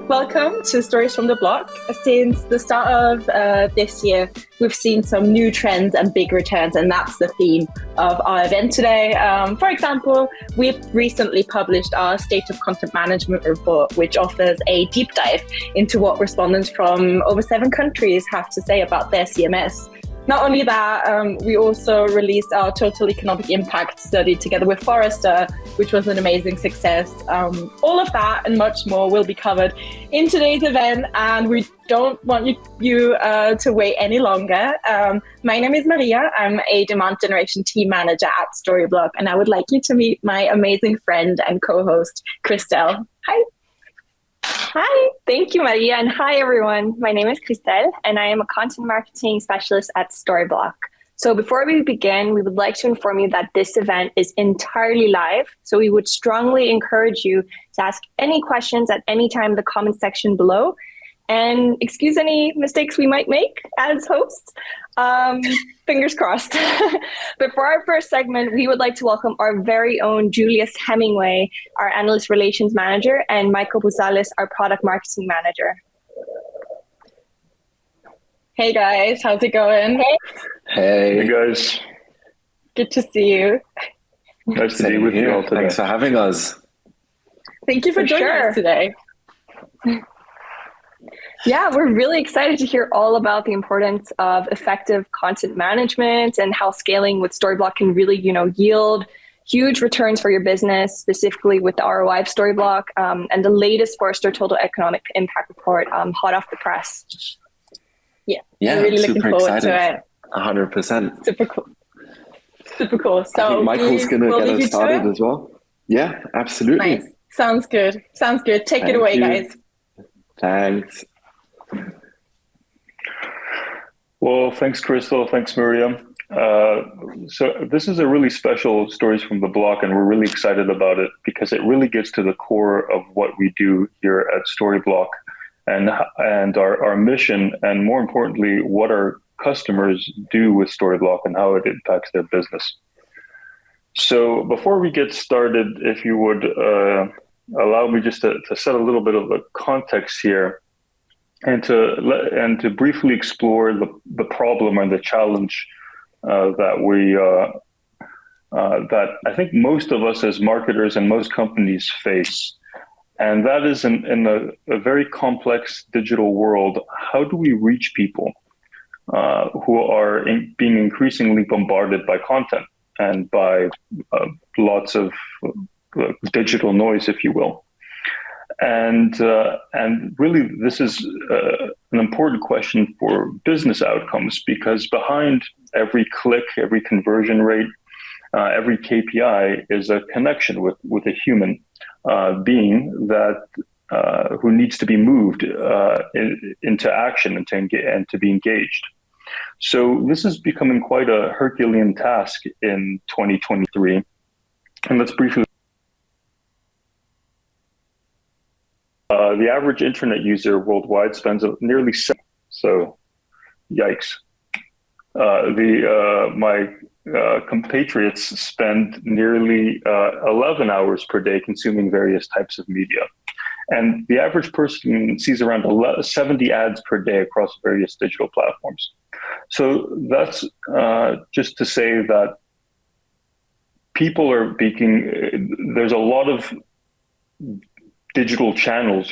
Welcome to Stories from the Blok. Since the start of this year, we've seen some new trends and big returns, and that's the theme of our event today. For example, we've recently published our State of Content Management report, which offers a deep dive into what respondents from over 7 countries have to say about their CMS. Not only that, we also released our Total Economic Impact study together with Forrester, which was an amazing success. All of that and much more will be covered in today's event, and we don't want you to wait any longer. My name is Maria. I'm a demand generation team manager at Storyblok, and I would like you to meet my amazing friend and co-host, Christelle. Hi. Hi, thank you, Maria, and hi, everyone. My name is Christelle, and I am a content marketing specialist at Storyblok. So before we begin, we would like to inform you that this event is entirely live, so we would strongly encourage you to ask any questions at any time in the comment section below, and excuse any mistakes we might make as hosts. Fingers crossed. But for our first segment, we would like to welcome our very own Julius Hemingway, our Analyst Relations Manager, and Michael Boosalis, our Product Marketing Manager. Hey guys, how's it going? Hey guys. Good to see you. Nice to be with you all today. Thanks for having us. Thank you for joining us today. Yeah, we're really excited to hear all about the importance of effective content management and how scaling with Storyblok can really, yield huge returns for your business, specifically with the ROI of Storyblok and the latest Forrester Total Economic Impact Report, hot off the press. Yeah, I'm really looking forward to it. 100%. Super cool. Super cool. So I think Michael's going to get us started as well. Yeah, absolutely. Nice. Sounds good. Sounds good. Take it away, guys. Thanks. Well, thanks, Crystal. Thanks, Maria. So this is a really special Stories from the Blok, and we're really excited about it because it really gets to the core of what we do here at Storyblok and our mission, and more importantly, what our customers do with Storyblok and how it impacts their business. So before we get started, if you would allow me just to set a little bit of a context here, and to briefly explore the problem and the challenge that I think most of us as marketers and most companies face, and that is in a very complex digital world. How do we reach people who are being increasingly bombarded by content and by lots of digital noise, if you will? And really, this is an important question for business outcomes, because behind every click, every conversion rate, every KPI is a connection with a human being that who needs to be moved into action and to be engaged. So this is becoming quite a Herculean task in 2023. And let's briefly. The average internet user worldwide spends nearly 7. So, yikes. My compatriots spend nearly 11 hours per day consuming various types of media. And the average person sees around 70 ads per day across various digital platforms. So that's just to say that people are there's a lot of digital channels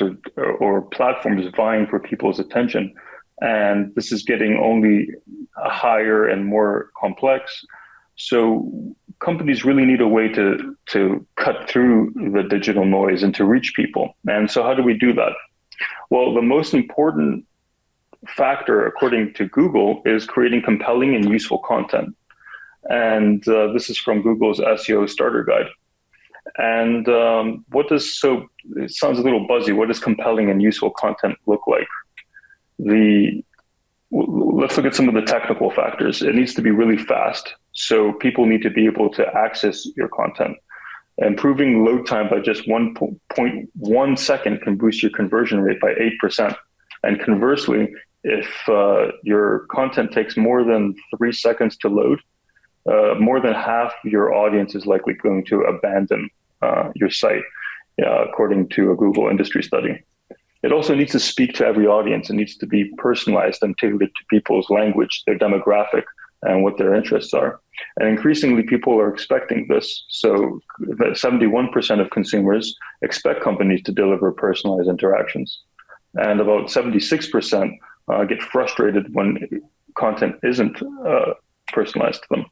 or platforms vying for people's attention. And this is getting only higher and more complex. So companies really need a way to cut through the digital noise and to reach people. And so how do we do that? Well, the most important factor, according to Google, is creating compelling and useful content. And this is from Google's SEO Starter Guide. And so it sounds a little buzzy. What does compelling and useful content look like? Let's look at some of the technical factors. It needs to be really fast. So people need to be able to access your content. Improving load time by just 1.1 second can boost your conversion rate by 8%. And conversely, if your content takes more than 3 seconds to load, more than half your audience is likely going to abandon your site, according to a Google industry study. It It also needs to speak to every audience. It needs to be personalized and tailored to people's language, their demographic, and what their interests are. And increasingly, people are expecting this. So 71% of consumers expect companies to deliver personalized interactions. And about 76% get frustrated when content isn't personalized to them.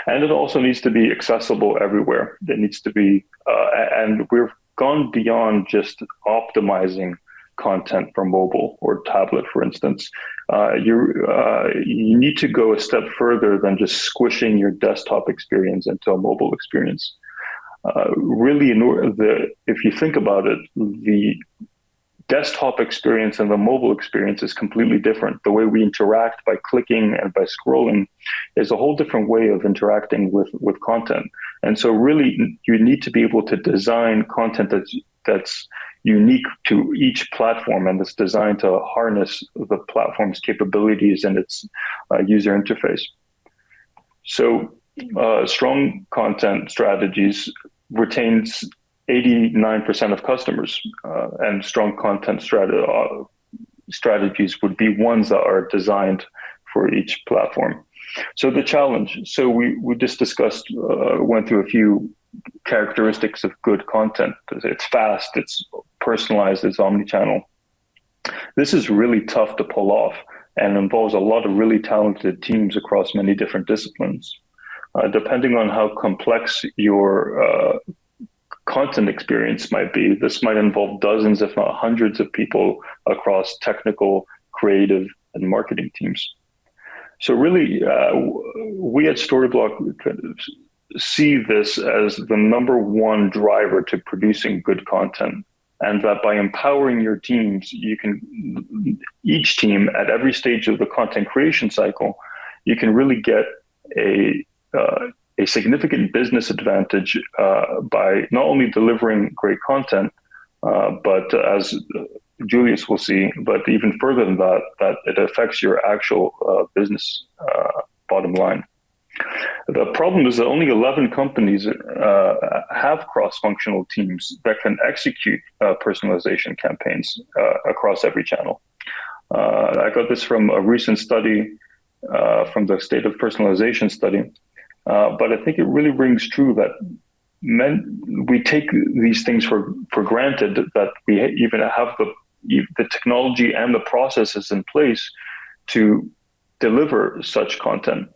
And it also needs to be accessible everywhere. It needs to be, and we've gone beyond just optimizing content for mobile or tablet, for instance. You need to go a step further than just squishing your desktop experience into a mobile experience. Really, if you think about it, the desktop experience and the mobile experience is completely different. The way we interact by clicking and by scrolling is a whole different way of interacting with content. And so really, you need to be able to design content that's unique to each platform and that's designed to harness the platform's capabilities and its user interface. So strong content strategies retains 89% of customers, and strong content strategies would be ones that are designed for each platform. So the challenge, so we just discussed, went through a few characteristics of good content. It's fast, it's personalized, it's omnichannel. This is really tough to pull off and involves a lot of really talented teams across many different disciplines. Depending on how complex your content experience might be, this might involve dozens, if not hundreds of people across technical, creative, and marketing teams. So really, we at Storyblok see this as the number one driver to producing good content. And that by empowering your teams, each team at every stage of the content creation cycle, you can really get a significant business advantage by not only delivering great content, but as Julius will see, but even further than that, that it affects your actual business bottom line. The problem is that only 11 companies have cross-functional teams that can execute personalization campaigns across every channel. I got this from a recent study from the State of Personalization study. But I think it really rings true that we take these things for granted, that we even have the technology and the processes in place to deliver such content.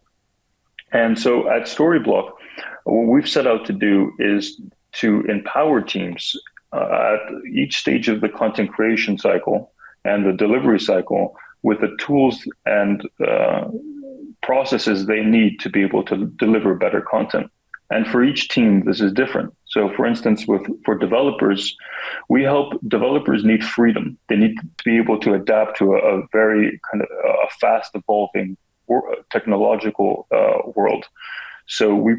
And so at Storyblok, what we've set out to do is to empower teams at each stage of the content creation cycle and the delivery cycle with the tools and processes they need to be able to deliver better content. And for each team, this is different. So for instance, for developers, we help developers need freedom. They need to be able to adapt to a very kind of a fast evolving technological world. So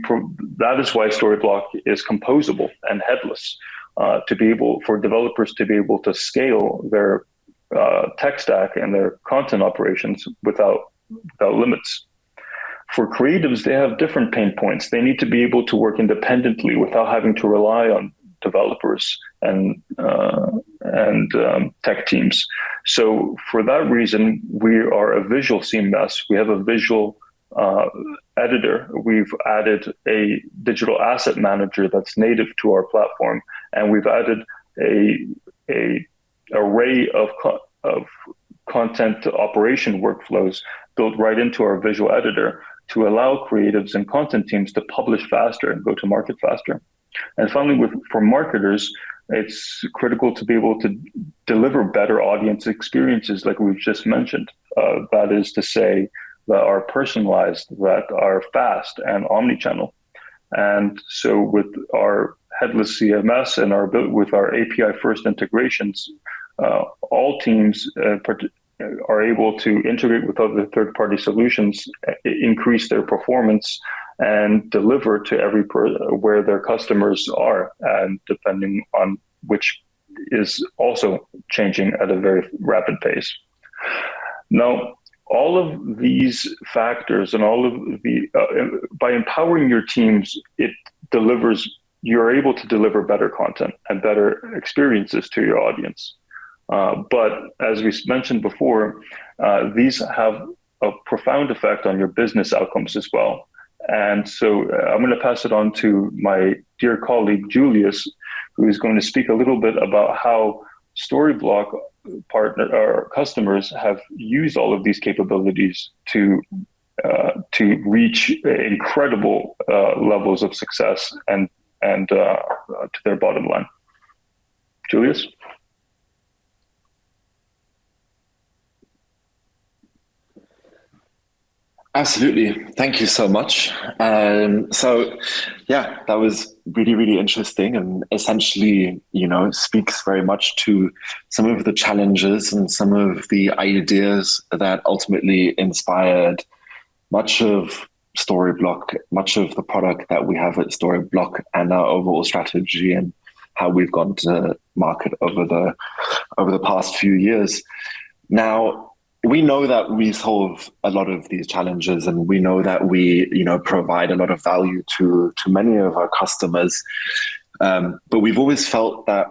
that is why Storyblok is composable and headless, for developers to be able to scale their tech stack and their content operations without limits. For creatives, they have different pain points. They need to be able to work independently without having to rely on developers and tech teams. So for that reason, we are a visual CMS. We have a visual editor. We've added a digital asset manager that's native to our platform, and we've added a array of content operation workflows built right into our visual editor to allow creatives and content teams to publish faster and go to market faster. And finally, for marketers, it's critical to be able to deliver better audience experiences like we've just mentioned. That is to say, that are personalized, that are fast and omnichannel. And so with our headless CMS and with our API first integrations, all teams are able to integrate with other third-party solutions, increase their performance, and deliver to where their customers are, and depending on which is also changing at a very rapid pace. Now, all of these factors and all of by empowering your teams, you're able to deliver better content and better experiences to your audience. But as we mentioned before, these have a profound effect on your business outcomes as well. And so I'm going to pass it on to my dear colleague, Julius, who is going to speak a little bit about how Storyblok or customers have used all of these capabilities to reach incredible levels of success and to their bottom line. Julius? Absolutely. Thank you so much. Yeah, that was really, really interesting, and essentially, speaks very much to some of the challenges and some of the ideas that ultimately inspired much of Storyblok, much of the product that we have at Storyblok, and our overall strategy and how we've gone to market over the past few years. Now, we know that we solve a lot of these challenges, and we know that we, provide a lot of value to many of our customers. But we've always felt that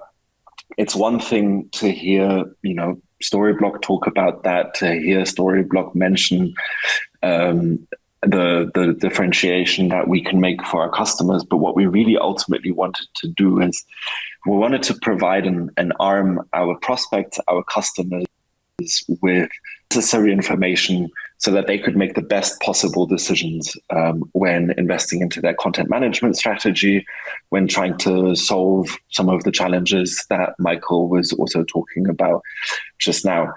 it's one thing to hear, Storyblok talk about that, to hear Storyblok mention the differentiation that we can make for our customers. But what we really ultimately wanted to do is we wanted to provide and arm our prospects, our customers, with necessary information so that they could make the best possible decisions when investing into their content management strategy, when trying to solve some of the challenges that Michael was also talking about just now.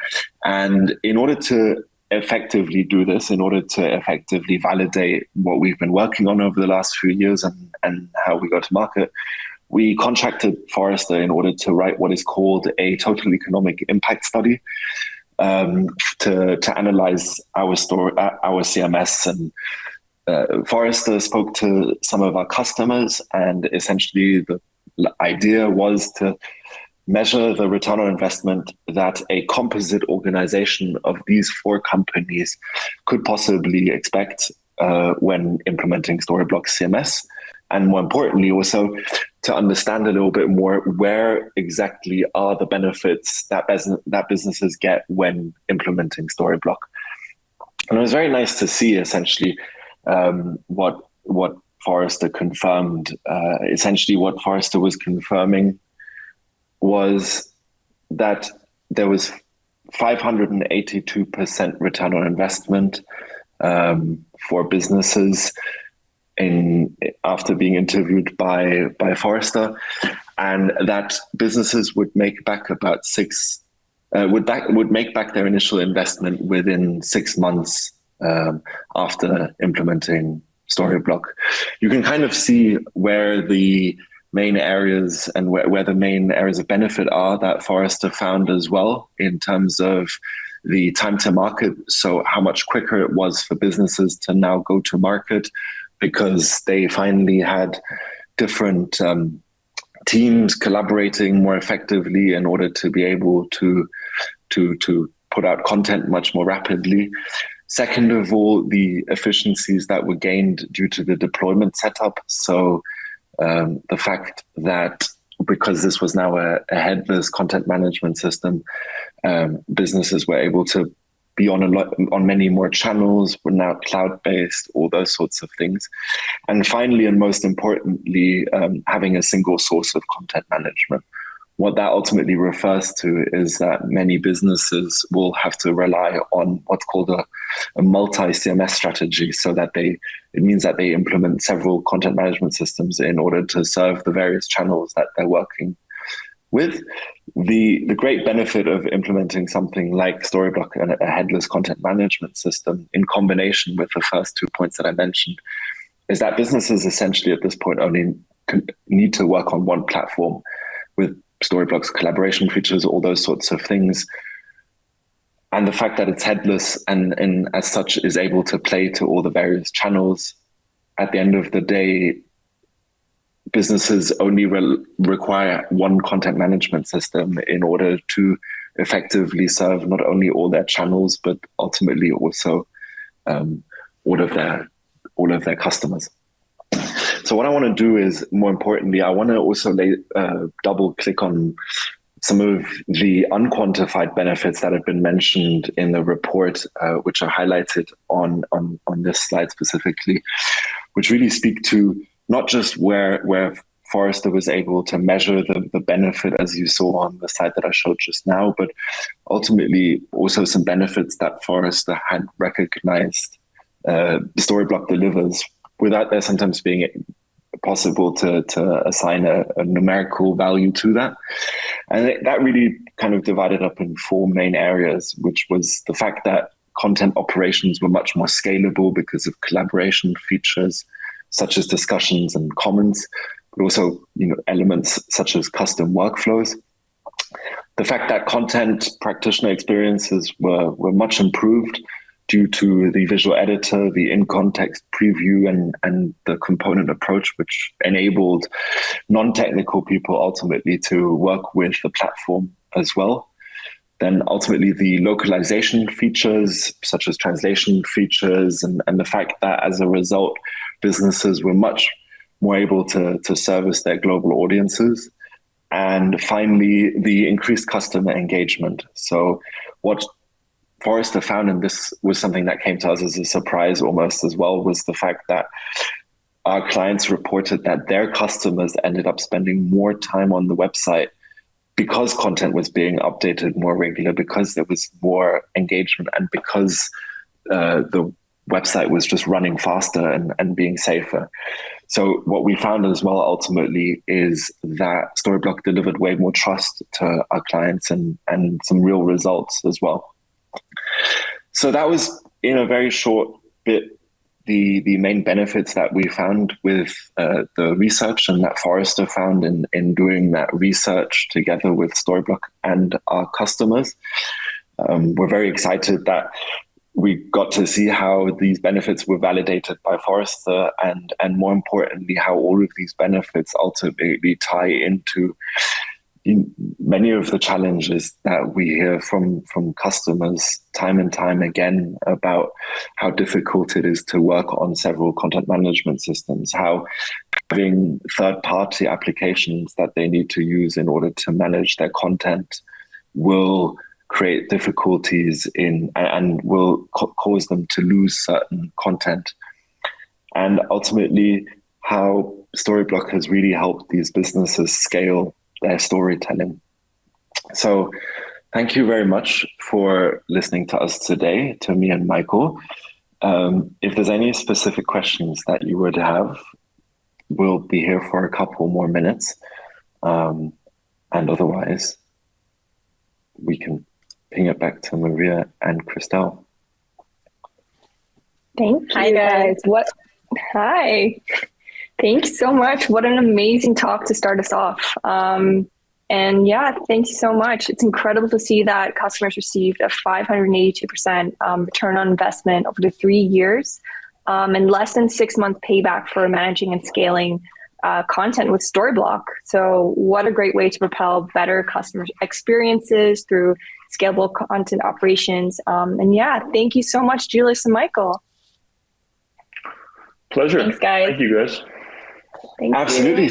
And in order to effectively do this, in order to effectively validate what we've been working on over the last few years and how we go to market, we contracted Forrester in order to write what is called a total economic impact study to analyze our CMS. And Forrester spoke to some of our customers, and essentially the idea was to measure the return on investment that a composite organization of these 4 companies could possibly expect when implementing Storyblok CMS. And more importantly, also to understand a little bit more where exactly are the benefits that businesses get when implementing Storyblok. And it was very nice to see essentially what Forrester confirmed. Essentially, what Forrester was confirming was that there was 582% return on investment for businesses after being interviewed by Forrester, and that businesses would make back about would make back their initial investment within 6 months after implementing Storyblok. You can kind of see where the main areas and where the main areas of benefit are that Forrester found as well in terms of the time to market. So how much quicker it was for businesses to now go to market, because they finally had different teams collaborating more effectively in order to be able to put out content much more rapidly. Second of all, the efficiencies that were gained due to the deployment setup. So the fact that because this was now a headless content management system, businesses were able to be on many more channels. We're now cloud-based, all those sorts of things. And finally, and most importantly, having a single source of content management. What that ultimately refers to is that many businesses will have to rely on what's called a multi-CMS strategy, so that it means that they implement several content management systems in order to serve the various channels that they're working with. The great benefit of implementing something like Storyblok and a headless content management system in combination with the first 2 points that I mentioned is that businesses essentially at this point only need to work on one platform with Storyblok's collaboration features, all those sorts of things. And the fact that it's headless and as such is able to play to all the various channels, at the end of the day, businesses only require one content management system in order to effectively serve not only all their channels, but ultimately also all of their customers. So what I want to do is, more importantly, I want to also double click on some of the unquantified benefits that have been mentioned in the report, which are highlighted on this slide specifically, which really speak to not just where Forrester was able to measure the benefit, as you saw on the slide that I showed just now, but ultimately also some benefits that Forrester had recognized Storyblok delivers without there sometimes being possible to assign a numerical value to that. And that really kind of divided up in four main areas, which was the fact that content operations were much more scalable because of collaboration features such as discussions and comments, but also elements such as custom workflows. The fact that content practitioner experiences were much improved due to the visual editor, the in-context preview, and the component approach, which enabled non-technical people ultimately to work with the platform as well. Then ultimately the localization features, such as translation features, and the fact that as a result, businesses were much more able to service their global audiences. And finally, the increased customer engagement. So what Forrester found, and this was something that came to us as a surprise almost as well, was the fact that our clients reported that their customers ended up spending more time on the website because content was being updated more regular, because there was more engagement, and because the website was just running faster and being safer. So what we found as well ultimately is that Storyblok delivered way more trust to our clients and some real results as well. So that was, in a very short bit, the main benefits that we found with the research, and that Forrester found in doing that research together with Storyblok and our customers. We're very excited that we got to see how these benefits were validated by Forrester, and more importantly, how all of these benefits ultimately tie into many of the challenges that we hear from customers time and time again about how difficult it is to work on several content management systems, how having third-party applications that they need to use in order to manage their content will create difficulties and will cause them to lose certain content. And ultimately, how Storyblok has really helped these businesses scale their storytelling. So thank you very much for listening to us today, to me and Michael. If there's any specific questions that you would have, we'll be here for a couple more minutes. And otherwise, we can ping it back to Maria and Christelle. Thank you. Hi, guys. Hi. Thanks so much. What an amazing talk to start us off. And yeah, thanks so much. It's incredible to see that customers received a 582% return on investment over the 3 years, and less than 6 month payback for managing and scaling content with Storyblok. So what a great way to propel better customer experiences through scalable content operations. And yeah, thank you so much, Julius and Michael. Pleasure. Thanks, guys. Thank you, guys. Absolutely.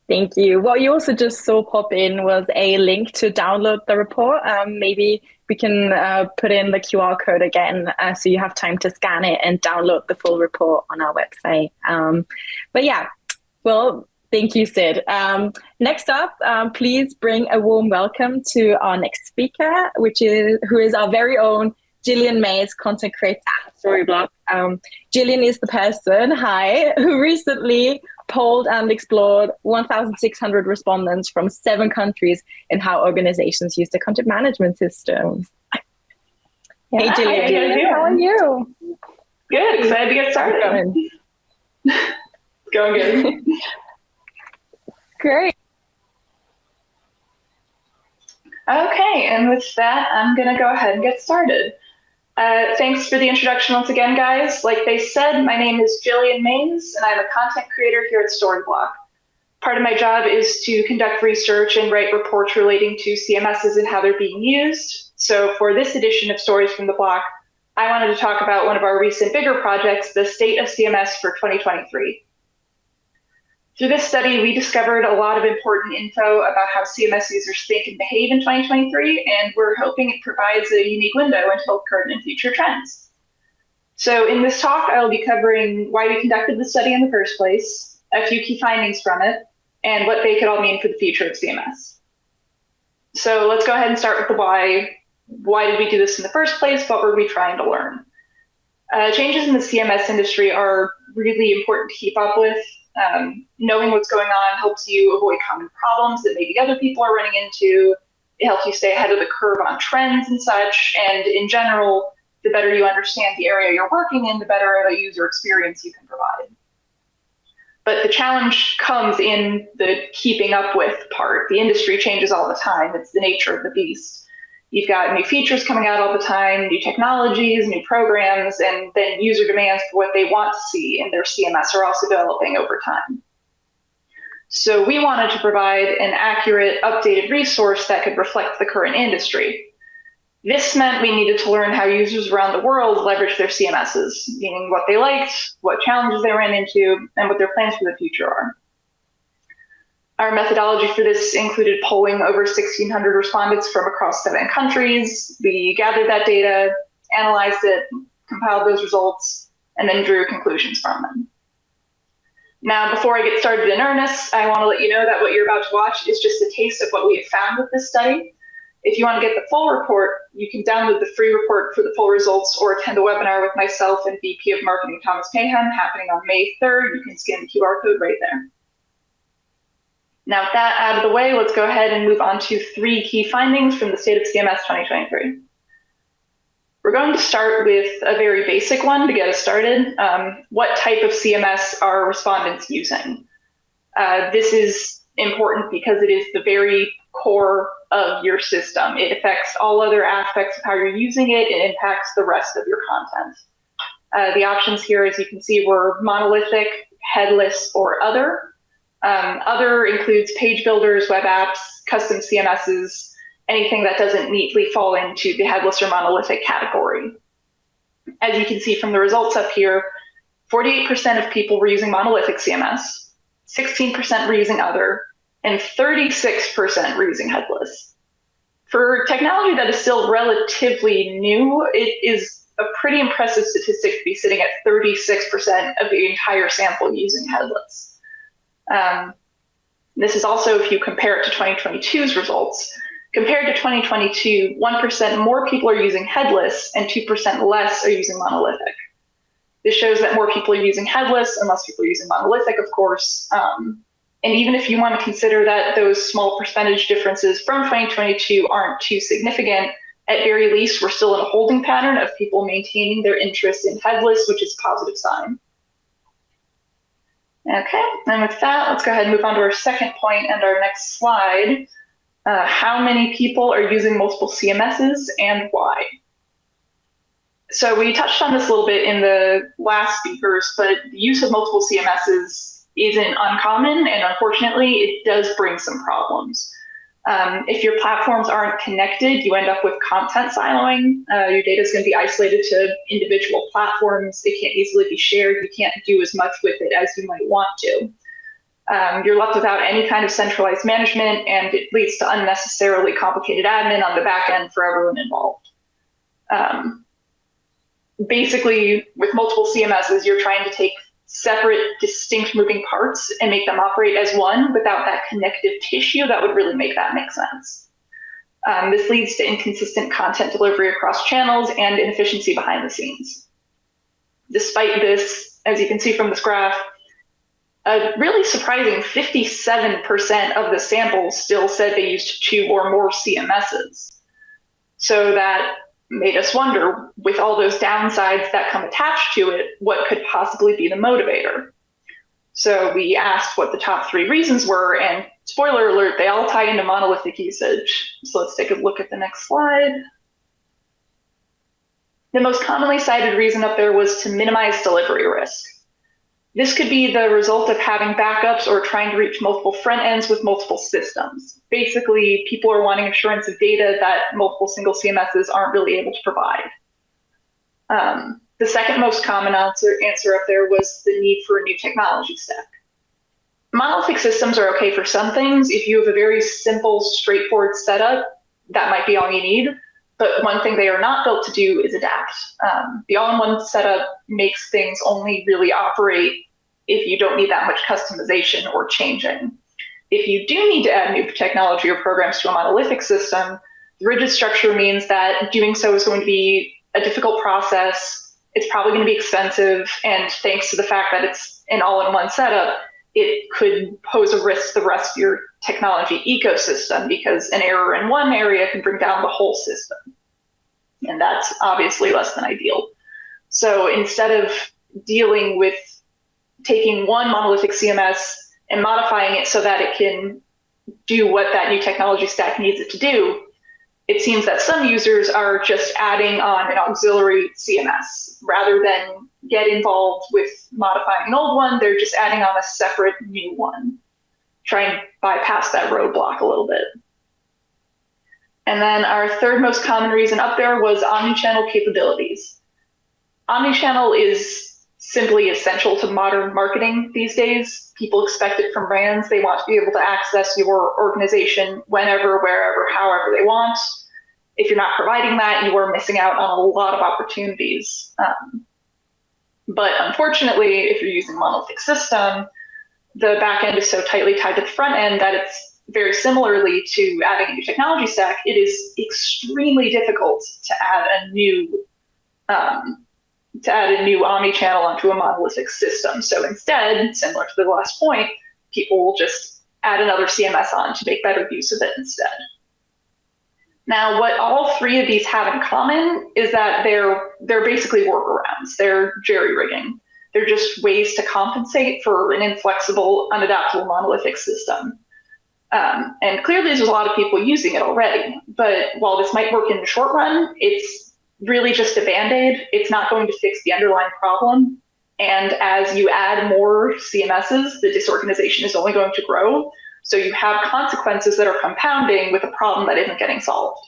Thank you. What you also just saw pop in was a link to download the report. Maybe we can put in the QR code again so you have time to scan it and download the full report on our website. But yeah, well, thank you, Sid. Next up, please bring a warm welcome to our next speaker, who is our very own Gillian Mays, content creator at Storyblok. Gillian is the person, who recently polled and explored 1,600 respondents from 7 countries in how organizations use the content management system. Yeah, hey, Gillian. How are you? Good. Excited to get started. Going good. Great. Okay, and with that, I'm going to go ahead and get started. Thanks for the introduction once again, guys. Like they said, my name is Gillian Mays, and I'm a content creator here at Storyblok. Part of my job is to conduct research and write reports relating to CMSs and how they're being used. So for this edition of Stories from the Block, I wanted to talk about one of our recent bigger projects, the State of CMS for 2023. Through this study, we discovered a lot of important info about how CMS users think and behave in 2023, and we're hoping it provides a unique window into current and future trends. So in this talk, I'll be covering why we conducted the study in the first place, a few key findings from it, and what they could all mean for the future of CMS. So let's go ahead and start with the why. Why did we do this in the first place? What were we trying to learn? Changes in the CMS industry are really important to keep up with. Knowing what's going on helps you avoid common problems that maybe other people are running into. It helps you stay ahead of the curve on trends and such. And in general, the better you understand the area you're working in, the better of a user experience you can provide. But the challenge comes in the keeping up with part. The industry changes all the time. It's the nature of the beast. You've got new features coming out all the time, new technologies, new programs, and then user demands for what they want to see in their CMS are also developing over time. So we wanted to provide an accurate, updated resource that could reflect the current industry. This meant we needed to learn how users around the world leverage their CMSs, meaning what they liked, what challenges they ran into, and what their plans for the future are. Our methodology for this included polling over 1,600 respondents from across 7 countries. We gathered that data, analyzed it, compiled those results, and then drew conclusions from them. Now, before I get started in earnest, I want to let you know that what you're about to watch is just a taste of what we have found with this study. If you want to get the full report, you can download the free report for the full results or attend a webinar with myself and VP of Marketing Thomas Payham happening on May 3rd. You can scan the QR code right there. Now, with that out of the way, let's go ahead and move on to 3 key findings from the State of CMS 2023. We're going to start with a very basic one to get us started. What type of CMS are respondents using? This is important because it is the very core of your system. It affects all other aspects of how you're using it. It impacts the rest of your content. The options here, as you can see, were monolithic, headless, or other. Other includes page builders, web apps, custom CMSs, anything that doesn't neatly fall into the headless or monolithic category. As you can see from the results up here, 48% of people were using monolithic CMS, 16% were using other, and 36% were using headless. For technology that is still relatively new, it is a pretty impressive statistic to be sitting at 36% of the entire sample using headless. This is also if you compare it to 2022's results. Compared to 2022, 1% more people are using headless and 2% less are using monolithic. This shows that more people are using headless and less people are using monolithic, of course. And even if you want to consider that those small percentage differences from 2022 aren't too significant, at very least, we're still in a holding pattern of people maintaining their interest in headless, which is a positive sign. Okay, and with that, let's go ahead and move on to our second point and our next slide. How many people are using multiple CMSs and why? So we touched on this a little bit in the last speakers, but the use of multiple CMSs isn't uncommon, and unfortunately, it does bring some problems. If your platforms aren't connected, you end up with content siloing. Your data is going to be isolated to individual platforms. It can't easily be shared. You can't do as much with it as you might want to. You're left without any kind of centralized management, and it leads to unnecessarily complicated admin on the back end for everyone involved. Basically, with multiple CMSs, you're trying to take separate, distinct moving parts and make them operate as one without that connective tissue that would really make that make sense. This leads to inconsistent content delivery across channels and inefficiency behind the scenes. Despite this, as you can see from this graph, a really surprising 57% of the samples still said they used 2 or more CMSs. So that made us wonder, with all those downsides that come attached to it, what could possibly be the motivator? So we asked what the top 3 reasons were, and spoiler alert, they all tie into monolithic usage. So let's take a look at the next slide. The most commonly cited reason up there was to minimize delivery risk. This could be the result of having backups or trying to reach multiple front ends with multiple systems. Basically, people are wanting assurance of data that multiple single CMSs aren't really able to provide. The second most common answer up there was the need for a new technology stack. monolithic systems are okay for some things. If you have a very simple, straightforward setup, that might be all you need. But one thing they are not built to do is adapt. The all-in-one setup makes things only really operate if you don't need that much customization or changing. If you do need to add new technology or programs to a monolithic system, the rigid structure means that doing so is going to be a difficult process. It's probably going to be expensive, and thanks to the fact that it's an all-in-one setup, it could pose a risk to the rest of your technology ecosystem, because an error in one area can bring down the whole system. And that's obviously less than ideal. So instead of dealing with taking one monolithic CMS and modifying it so that it can do what that new technology stack needs it to do, it seems that some users are just adding on an auxiliary CMS. Rather than get involved with modifying an old one, they're just adding on a separate new one. Try and bypass that roadblock a little bit. And then our third most common reason up there was omnichannel capabilities. Omnichannel is simply essential to modern marketing these days. People expect it from brands. They want to be able to access your organization whenever, wherever, however they want. If you're not providing that, you are missing out on a lot of opportunities. But unfortunately, if you're using a monolithic system, the back end is so tightly tied to the front end that it's very similarly to adding a new technology stack. It is extremely difficult to add a new omnichannel onto a monolithic system. So instead, similar to the last point, people will just add another CMS on to make better use of it instead. Now, what all three of these have in common is that they're basically workarounds. They're jerry-rigging. They're just ways to compensate for an inflexible, unadaptable monolithic system. And clearly there's a lot of people using it already, but while this might work in the short run, it's really just a Band-Aid. It's not going to fix the underlying problem. And as you add more CMSs, the disorganization is only going to grow. So you have consequences that are compounding with a problem that isn't getting solved.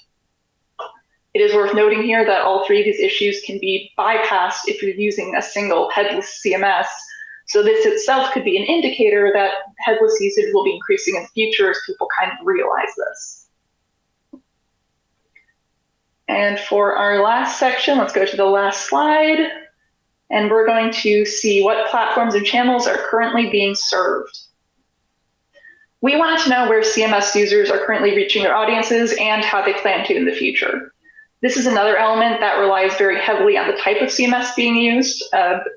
It is worth noting here that all three of these issues can be bypassed if you're using a single headless CMS. So this itself could be an indicator that headless usage will be increasing in the future as people kind of realize this. And for our last section, let's go to the last slide. And we're going to see what platforms and channels are currently being served. We wanted to know where CMS users are currently reaching their audiences and how they plan to in the future. This is another element that relies very heavily on the type of CMS being used.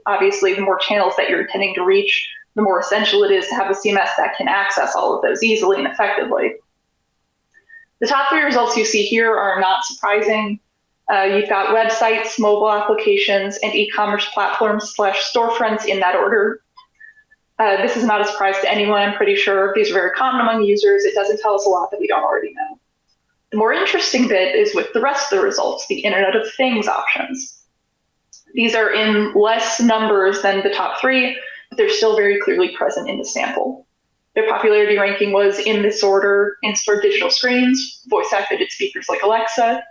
Obviously, the more channels that you're intending to reach, the more essential it is to have a CMS that can access all of those easily and effectively. The top three results you see here are not surprising. You've got websites, mobile applications, and e-commerce platforms / storefronts in that order. This is not a surprise to anyone, I'm pretty sure. These are very common among users. It doesn't tell us a lot that we don't already know. The more interesting bit is with the rest of the results, the Internet of Things options. These are in less numbers than the top three, but they're still very clearly present in the sample. Their popularity ranking was in this order: in-store digital screens, voice-activated speakers like Alexa,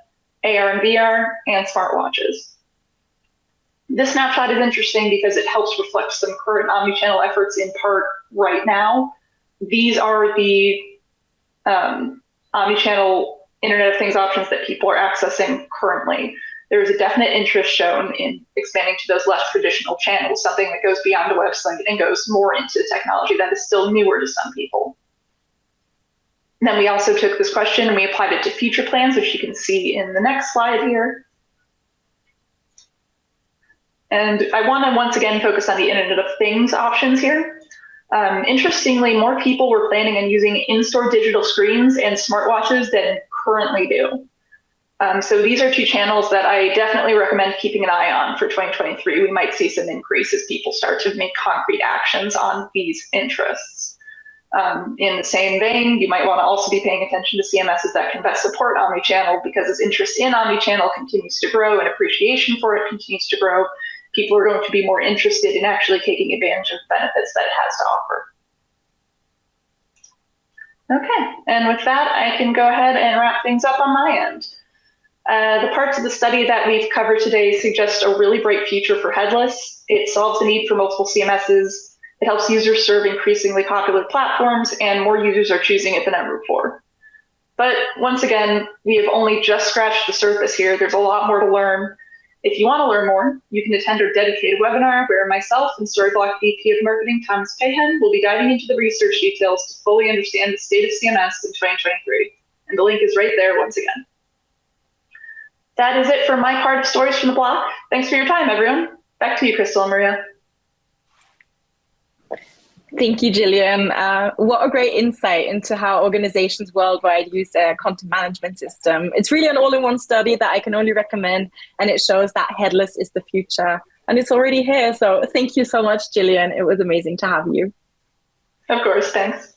AR and VR, and smartwatches. This snapshot is interesting because it helps reflect some current omnichannel efforts in part right now. These are the omnichannel Internet of Things options that people are accessing currently. There is a definite interest shown in expanding to those less traditional channels, something that goes beyond the website and goes more into technology that is still newer to some people. And then we also took this question and we applied it to future plans, which you can see in the next slide here. And I want to once again focus on the Internet of Things options here. Interestingly, more people were planning on using in-store digital screens and smartwatches than currently do. So these are two channels that I definitely recommend keeping an eye on for 2023. We might see some increase as people start to make concrete actions on these interests. In the same vein, you might want to also be paying attention to CMSs that can best support omnichannel, because as interest in omnichannel continues to grow and appreciation for it continues to grow, people are going to be more interested in actually taking advantage of the benefits that it has to offer. Okay, and with that, I can go ahead and wrap things up on my end. The parts of the study that we've covered today suggest a really bright future for Headless. It solves the need for multiple CMSs, It helps users serve increasingly popular platforms, and more users are choosing it than ever before. But once again, we have only just scratched the surface here. There's a lot more to learn. If you want to learn more, you can attend our dedicated webinar where myself and Storyblok VP of Marketing, Thomas Payhen, will be diving into the research details to fully understand the state of CMS in 2023. And the link is right there once again. That is it for my part of Stories from the Block. Thanks for your time, everyone. Back to you, Crystal and Maria. Thank you, Gillian. What a great insight into how organizations worldwide use a content management system. It's really an all-in-one study that I can only recommend, and it shows that headless is the future, and it's already here. So thank you so much, Gillian. It was amazing to have you. Of course, thanks.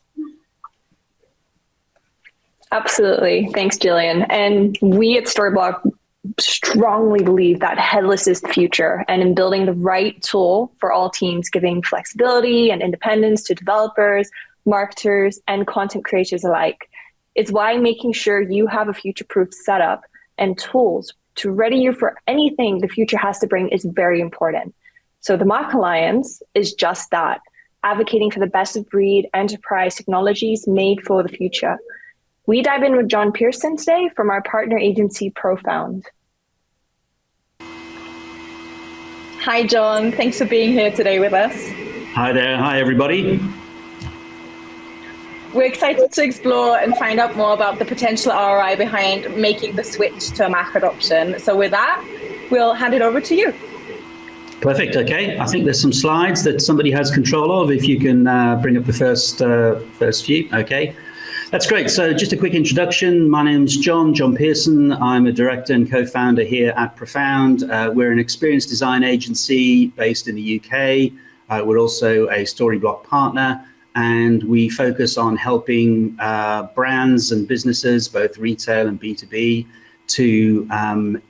Absolutely. Thanks, Gillian. And we at Storyblok strongly believe that headless is the future, and in building the right tool for all teams, giving flexibility and independence to developers, marketers, and content creators alike. It's why making sure you have a future-proof setup and tools to ready you for anything the future has to bring is very important. So the MACH Alliance is just that, advocating for the best of breed enterprise technologies made for the future. We dive in with John Pearson today from our partner agency, Profound. Hi, John. Thanks for being here today with us. Hi there. Hi, everybody. We're excited to explore and find out more about the potential ROI behind making the switch to a MACH adoption. So with that, we'll hand it over to you. Perfect. Okay. I think there's some slides that somebody has control of. If you can bring up the first few. Okay. That's great. So just a quick introduction. My name's John Pearson. I'm a director and co-founder here at Profound. We're an experience design agency based in the UK. We're also a Storyblok partner, and we focus on helping brands and businesses, both retail and B2B, to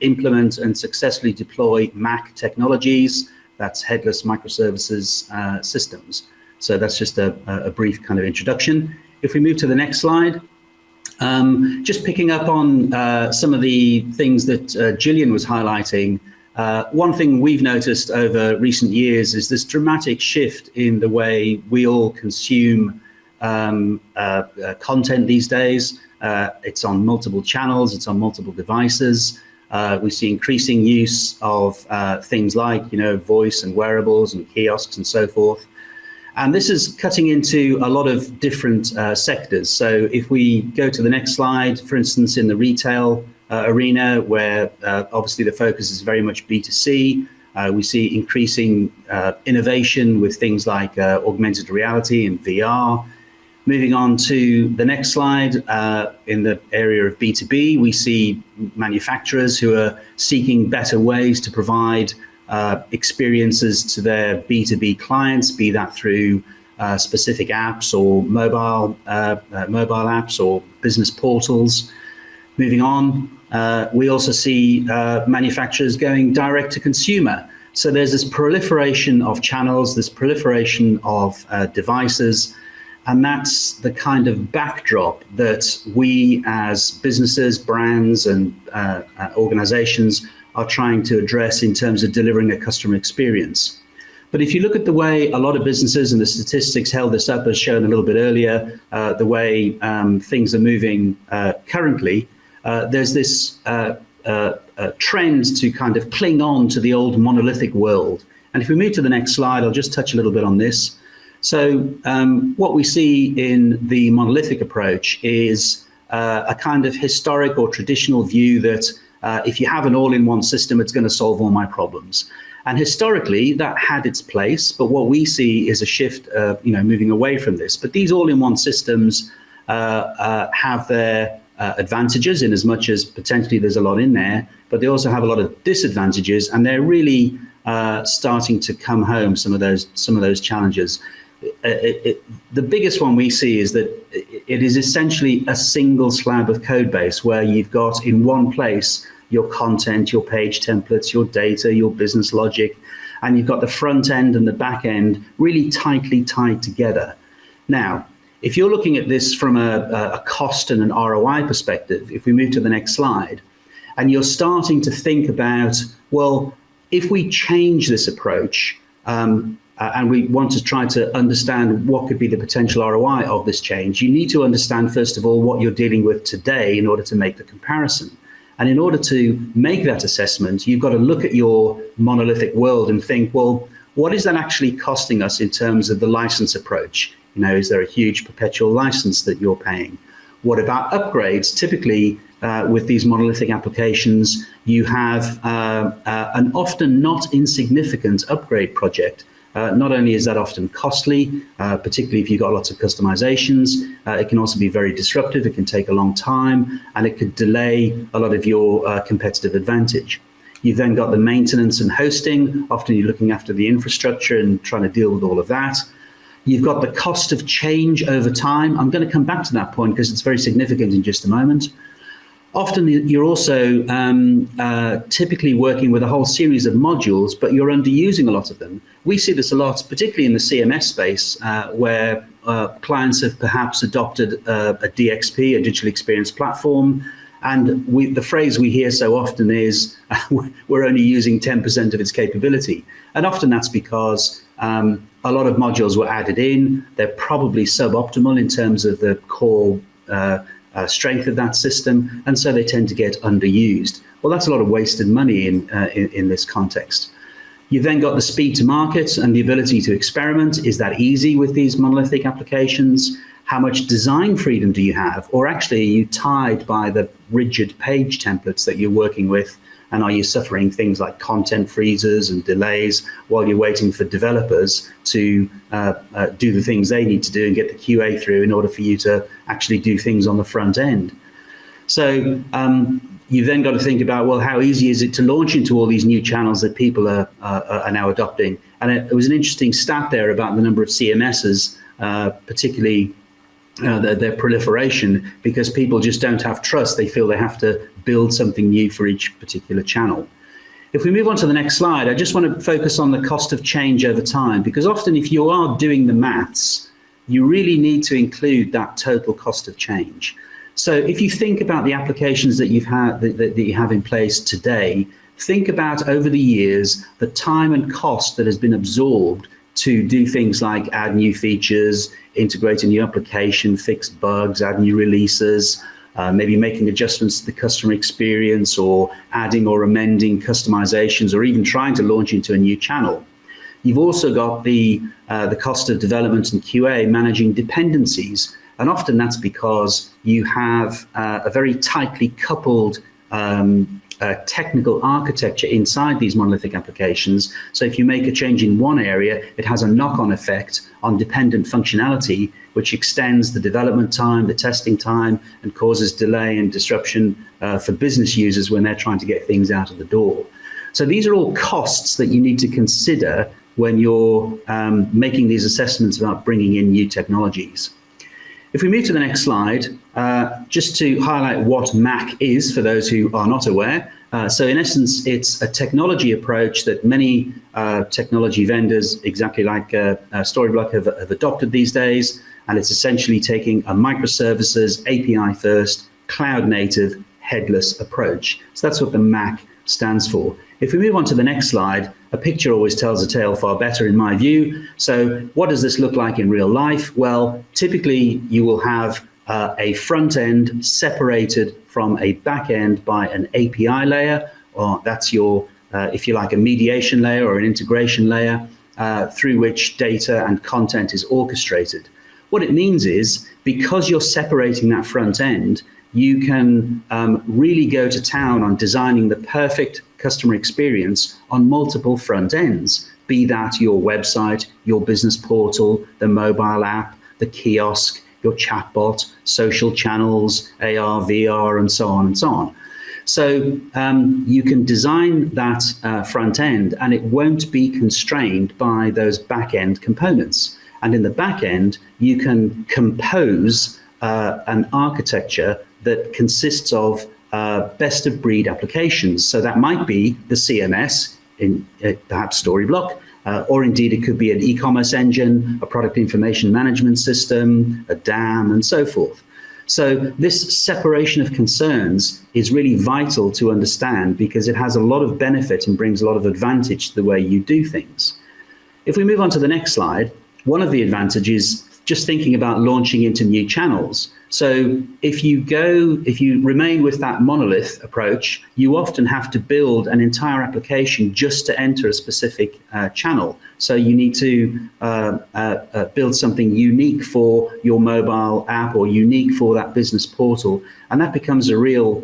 implement and successfully deploy MACH technologies. That's headless microservices systems. So that's just a brief kind of introduction. If we move to the next slide, just picking up on some of the things that Gillian was highlighting, one thing we've noticed over recent years is this dramatic shift in the way we all consume content these days. It's on multiple channels, it's on multiple devices. We see increasing use of things like, voice and wearables and kiosks and so forth. And this is cutting into a lot of different sectors. So if we go to the next slide, for instance, in the retail arena, where obviously the focus is very much B2C, we see increasing innovation with things like augmented reality and VR. Moving on to the next slide, in the area of B2B, we see manufacturers who are seeking better ways to provide experiences to their B2B clients, be that through specific apps or mobile apps or business portals. Moving on, we also see manufacturers going direct to consumer. So there's this proliferation of channels, this proliferation of devices, and that's the kind of backdrop that we as businesses, brands, and organizations are trying to address in terms of delivering a customer experience. But if you look at the way a lot of businesses, and the statistics held this up as shown a little bit earlier, the way things are moving currently, there's this trend to kind of cling on to the old monolithic world. And if we move to the next slide, I'll just touch a little bit on this. So what we see in the monolithic approach is a kind of historic or traditional view that if you have an all-in-one system, it's going to solve all my problems. And historically, that had its place. But what we see is a shift, moving away from this. But these all-in-one systems have their advantages in as much as potentially there's a lot in there. But they also have a lot of disadvantages, and they're really starting to come home, some of those challenges. The biggest one we see is that it is essentially a single slab of code base where you've got in one place your content, your page templates, your data, your business logic, and you've got the front end and the back end really tightly tied together. Now, if you're looking at this from a cost and an ROI perspective, if we move to the next slide, and you're starting to think about, well, if we change this approach, and we want to try to understand what could be the potential ROI of this change, you need to understand, first of all, what you're dealing with today in order to make the comparison. And in order to make that assessment, you've got to look at your monolithic world and think, well, what is that actually costing us in terms of the license approach? Is there a huge perpetual license that you're paying? What about upgrades? Typically, with these monolithic applications, you have an often not insignificant upgrade project. Not only is that often costly, particularly if you've got lots of customizations, it can also be very disruptive. It can take a long time, and it could delay a lot of your competitive advantage. You've then got the maintenance and hosting. Often you're looking after the infrastructure and trying to deal with all of that. You've got the cost of change over time. I'm going to come back to that point because it's very significant in just a moment. Often you're also typically working with a whole series of modules, but you're underusing a lot of them. We see this a lot, particularly in the CMS space, where clients have perhaps adopted a DXP, a digital experience platform, and the phrase we hear so often is, we're only using 10% of its capability. And often that's because a lot of modules were added in. They're probably suboptimal in terms of the core strength of that system, and so they tend to get underused. Well, that's a lot of wasted money in this context. You've then got the speed to market and the ability to experiment. Is that easy with these monolithic applications? How much design freedom do you have? Or actually, are you tied by the rigid page templates that you're working with? And are you suffering things like content freezes and delays while you're waiting for developers to do the things they need to do and get the QA through in order for you to actually do things on the front end? So you've then got to think about, well, how easy is it to launch into all these new channels that people are now adopting? And it was an interesting stat there about the number of CMSs, particularly their proliferation, because people just don't have trust. They feel they have to build something new for each particular channel. If we move on to the next slide, I just want to focus on the cost of change over time, because often if you are doing the maths, you really need to include that total cost of change. So if you think about the applications that you have in place today, think about over the years the time and cost that has been absorbed to do things like add new features, integrate a new application, fix bugs, add new releases, maybe making adjustments to the customer experience, or adding or amending customizations, or even trying to launch into a new channel. You've also got the cost of development and QA, managing dependencies. And often that's because you have a very tightly coupled technical architecture inside these monolithic applications. So if you make a change in one area, it has a knock-on effect on dependent functionality, which extends the development time, the testing time, and causes delay and disruption for business users when they're trying to get things out of the door. So these are all costs that you need to consider when you're making these assessments about bringing in new technologies. If we move to the next slide, just to highlight what MACH is for those who are not aware. So in essence, it's a technology approach that many technology vendors, exactly like Storyblok, have adopted these days. And it's essentially taking a microservices, API first, cloud native, headless approach. So that's what the MACH stands for. If we move on to the next slide, a picture always tells a tale far better in my view. So what does this look like in real life? Well, typically you will have a front end separated from a back end by an API layer, or that's your, if you like, a mediation layer or an integration layer through which data and content is orchestrated. What it means is, because you're separating that front end, you can really go to town on designing the perfect customer experience on multiple front ends, be that your website, your business portal, the mobile app, the kiosk, your chatbot, social channels, AR, VR, and so on and so on. So you can design that front end, and it won't be constrained by those back end components. And in the back end, you can compose an architecture that consists of best of breed applications. So that might be the CMS in perhaps Storyblok, or indeed it could be an e-commerce engine, a product information management system, a DAM, and so forth. So this separation of concerns is really vital to understand, because it has a lot of benefit and brings a lot of advantage to the way you do things. If we move on to the next slide, one of the advantages, just thinking about launching into new channels. So if you remain with that monolith approach, you often have to build an entire application just to enter a specific channel. So you need to build something unique for your mobile app or unique for that business portal. And that becomes a real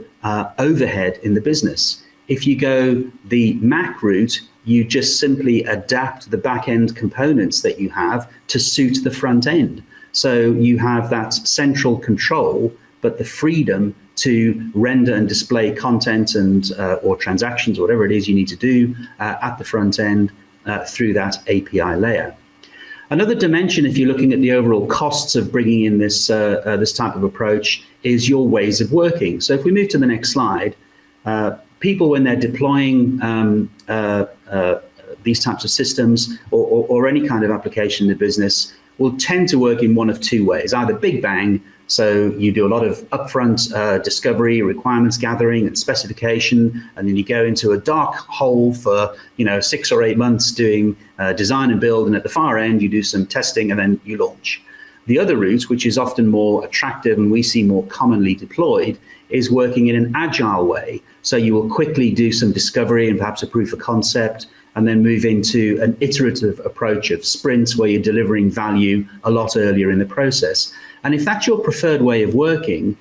overhead in the business. If you go the MACH route, you just simply adapt the back-end components that you have to suit the front end. So you have that central control, but the freedom to render and display content and or transactions, or whatever it is you need to do at the front end through that API layer. Another dimension, if you're looking at the overall costs of bringing in this type of approach, is your ways of working. So if we move to the next slide, people, when they're deploying these types of systems or any kind of application in the business, will tend to work in one of two ways. Either big bang, so you do a lot of upfront discovery, requirements gathering and specification, and then you go into a dark hole for 6 or 8 months doing design and build, and at the far end you do some testing and then you launch. The other route, which is often more attractive and we see more commonly deployed, is working in an agile way. So you will quickly do some discovery and perhaps a proof of concept, and then move into an iterative approach of sprints where you're delivering value a lot earlier in the process. And if that's your preferred way of working,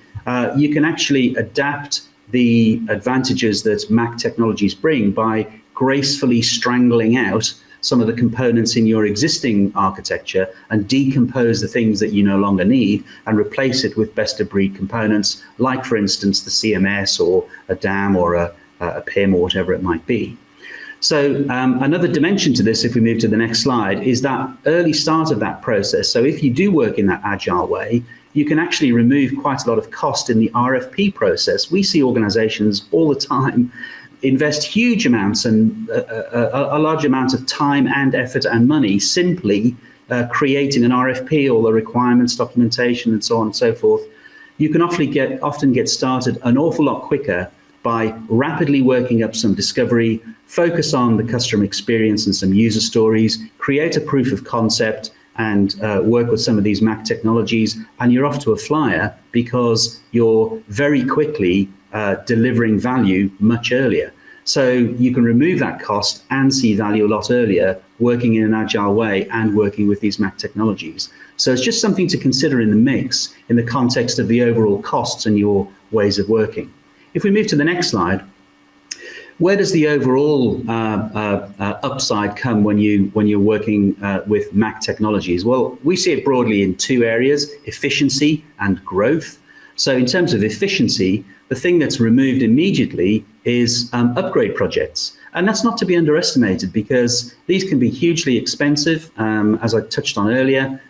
you can actually adapt the advantages that MACH technologies bring by gracefully strangling out some of the components in your existing architecture and decompose the things that you no longer need and replace it with best of breed components, like, for instance, the CMS or a DAM or a PIM or whatever it might be. So another dimension to this, if we move to the next slide, is that early start of that process. So if you do work in that agile way, you can actually remove quite a lot of cost in the RFP process. We see organizations all the time invest huge amounts and a large amount of time and effort and money simply creating an RFP, all the requirements, documentation, and so on and so forth. You can often get started an awful lot quicker by rapidly working up some discovery, focus on the customer experience and some user stories, create a proof of concept, and work with some of these MACH technologies, and you're off to a flyer because you're very quickly delivering value much earlier. So you can remove that cost and see value a lot earlier, working in an agile way and working with these MACH technologies. So it's just something to consider in the mix in the context of the overall costs and your ways of working. If we move to the next slide, where does the overall upside come when you're working with MACH technologies? Well, we see it broadly in two areas: efficiency and growth. So in terms of efficiency, the thing that's removed immediately is upgrade projects. And that's not to be underestimated because these can be hugely expensive, as I touched on earlier.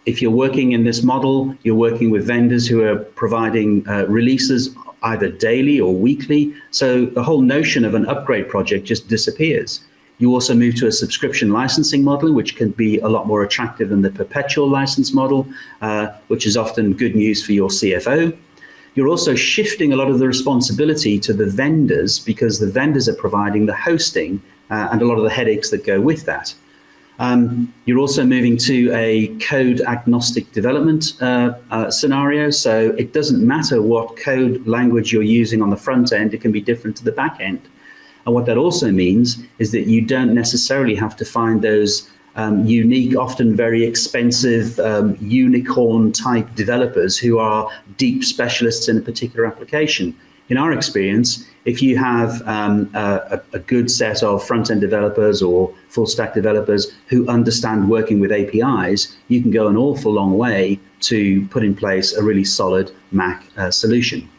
If you're working in this model, you're working with vendors who are providing releases either daily or weekly. So the whole notion of an upgrade project just disappears. You also move to a subscription licensing model, which can be a lot more attractive than the perpetual license model, which is often good news for your CFO. You're also shifting a lot of the responsibility to the vendors because the vendors are providing the hosting and a lot of the headaches that go with that. You're also moving to a code agnostic development scenario. So it doesn't matter what code language you're using on the front end, it can be different to the back end. And what that also means is that you don't necessarily have to find those unique, often very expensive unicorn type developers who are deep specialists in a particular application. In our experience, if you have a good set of front-end developers or full-stack developers who understand working with APIs, you can go an awful long way to put in place a really solid MACH solution.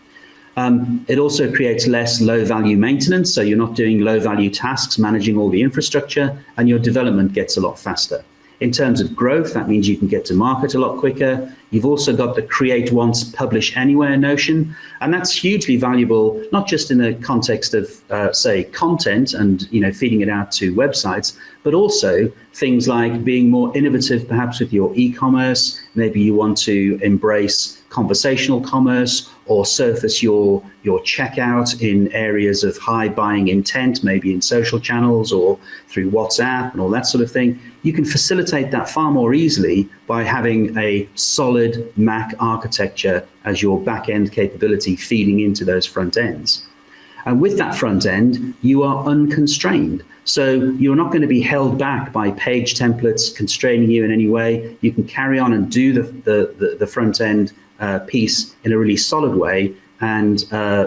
It also creates less low-value maintenance, so you're not doing low-value tasks, managing all the infrastructure, and your development gets a lot faster. In terms of growth, that means you can get to market a lot quicker. You've also got the create once, publish anywhere notion, and that's hugely valuable, not just in the context of, say, content and feeding it out to websites, but also things like being more innovative, perhaps with your e-commerce. Maybe you want to embrace conversational commerce, or surface your checkout in areas of high buying intent, maybe in social channels or through WhatsApp and all that sort of thing. You can facilitate that far more easily by having a solid MACH architecture as your back-end capability feeding into those front ends. And with that front end, you are unconstrained. So you're not going to be held back by page templates constraining you in any way. You can carry on and do the front end piece in a really solid way and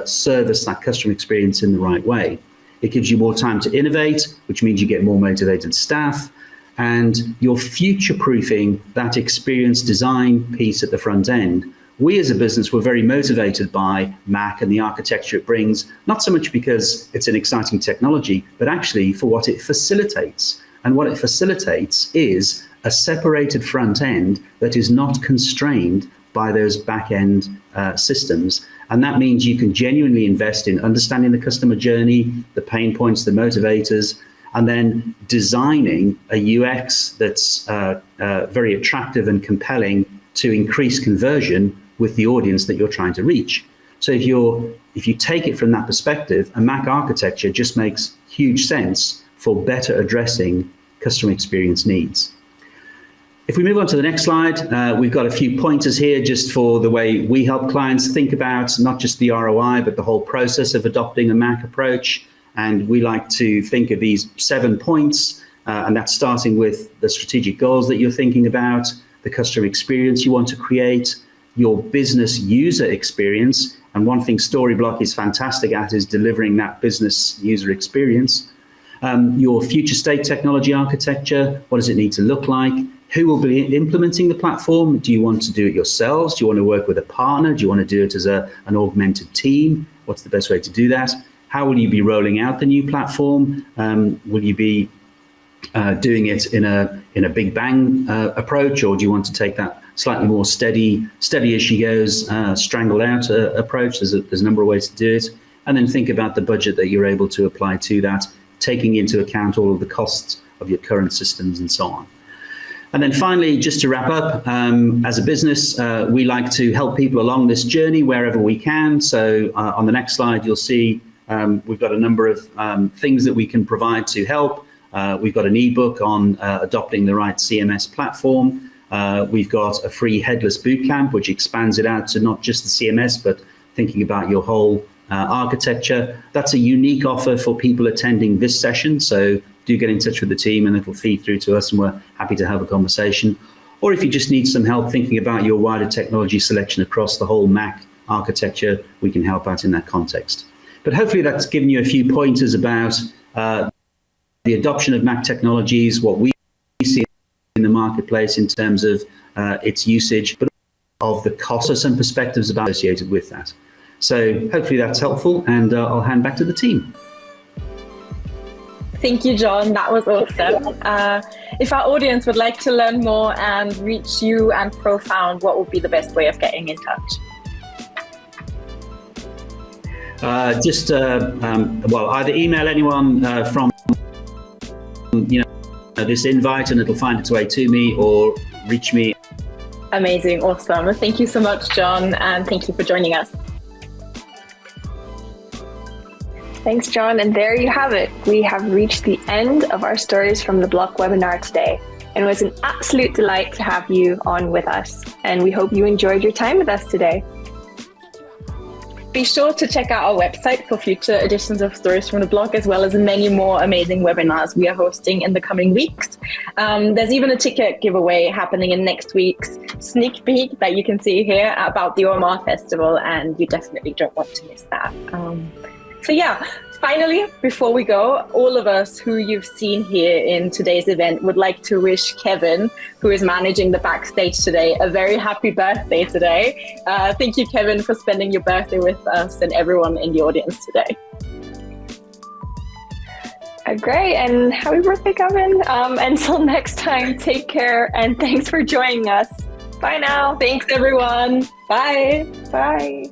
service that customer experience in the right way. It gives you more time to innovate, which means you get more motivated staff, and you're future-proofing that experience design piece at the front end. We as a business were very motivated by MACH and the architecture it brings, not so much because it's an exciting technology, but actually for what it facilitates. And what it facilitates is a separated front end that is not constrained by those back-end systems. And that means you can genuinely invest in understanding the customer journey, the pain points, the motivators, and then designing a UX that's very attractive and compelling to increase conversion with the audience that you're trying to reach. So if you take it from that perspective, a MACH architecture just makes huge sense for better addressing customer experience needs. If we move on to the next slide, we've got a few pointers here just for the way we help clients think about not just the ROI, but the whole process of adopting a MACH approach. And we like to think of these 7 points, and that's starting with the strategic goals that you're thinking about, the customer experience you want to create, your business user experience. And one thing Storyblok is fantastic at is delivering that business user experience. Your future state technology architecture, what does it need to look like? Who will be implementing the platform? Do you want to do it yourselves? Do you want to work with a partner? Do you want to do it as an augmented team? What's the best way to do that? How will you be rolling out the new platform? Will you be doing it in a big bang approach, or do you want to take that slightly more steady as she goes, strangled out approach? There's a number of ways to do it. And then think about the budget that you're able to apply to that, taking into account all of the costs of your current systems and so on. And then finally, just to wrap up, as a business, we like to help people along this journey wherever we can. So on the next slide, you'll see we've got a number of things that we can provide to help. We've got an ebook on adopting the right CMS platform. We've got a free Headless bootcamp, which expands it out to not just the CMS, but thinking about your whole architecture. That's a unique offer for people attending this session. So do get in touch with the team and it'll feed through to us and we're happy to have a conversation. Or if you just need some help thinking about your wider technology selection across the whole MACH architecture, we can help out in that context. But hopefully that's given you a few pointers about the adoption of MACH technologies, what we see in the marketplace in terms of its usage, but of the costs and perspectives associated with that. So hopefully that's helpful, and I'll hand back to the team. Thank you, John. That was awesome. If our audience would like to learn more and reach you and Profound, what would be the best way of getting in touch? Well, either email anyone from this invite and it'll find its way to me, or reach me. Amazing. Awesome. Thank you so much, John. And thank you for joining us. Thanks, John. And there you have it. We have reached the end of our Stories from the Blok webinar today. And it was an absolute delight to have you on with us. And we hope you enjoyed your time with us today. Be sure to check out our website for future editions of Stories from the Blok, as well as many more amazing webinars we are hosting in the coming weeks. There's even a ticket giveaway happening in next week's sneak peek that you can see here about the OMR Festival, and you definitely don't want to miss that. So yeah, finally, before we go, all of us who you've seen here in today's event would like to wish Kevin, who is managing the backstage today, a very happy birthday today. Thank you, Kevin, for spending your birthday with us and everyone in the audience today. Great, and happy birthday, Kevin. Until next time, take care, and thanks for joining us. Bye now. Thanks, everyone. Bye. Bye.